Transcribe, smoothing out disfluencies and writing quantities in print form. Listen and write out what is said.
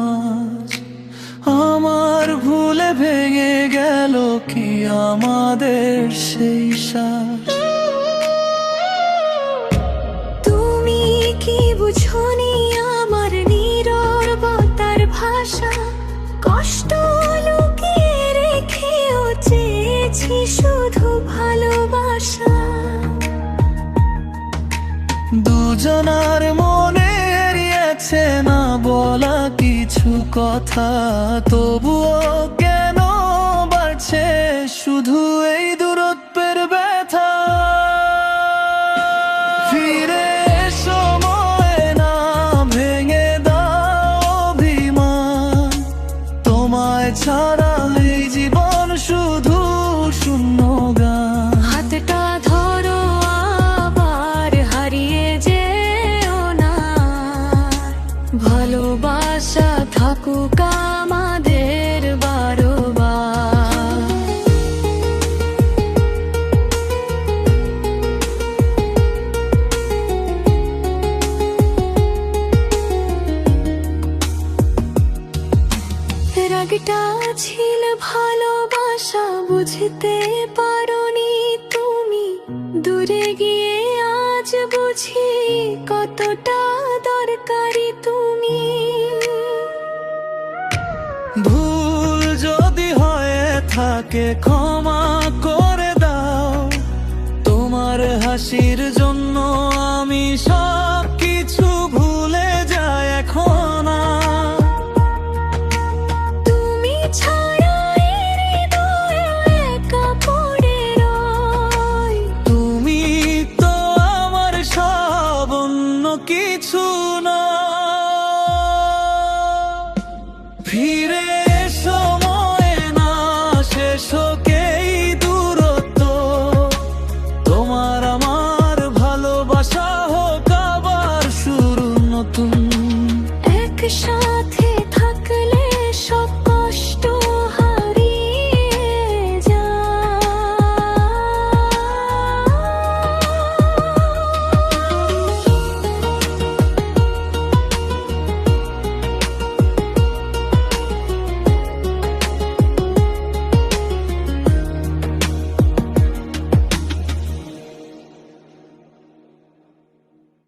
আজ আমার ভুলে ভেঙে গেল কি আমাদের সেই শ্বাস। তুমি কি বুঝনি আমার নীরবতার ভাষা, কষ্ট লুকিয়ে রেখেও চেয়েছি শুধু ভালোবাসা। দুজনার মনে এড়িয়েছে না বলা কিছু কথা, তবুও কেন বাড়ছে শুধু এই দূরত্বের ব্যথা। ফিরে এসো ময়না, ভেঙে দাও অভিমান, তোমায় ছাড়া এই জীবন শুধু শূন্য গান। হাতটা ধরো আবার হারিয়ে যেও না, ভালোবাসা থাকুক আমাদের বারবার। রাগটা ছিল ভালোবাসা, বুঝতে পারোনি তুমি, দূরে গিয়ে আজ বুঝি কতটা দরকারি তুমি। ভুল যদি হয়ে থাকে ক্ষমা করে দাও, তোমার হাসির জন্য আমি সব কিছু ভুলে যাই এখন আর। তুমি ছাড়া এই হৃদয় একা পড়ে রয়। তুমি তো আমার সব, অন্য কিছু না। ফিরে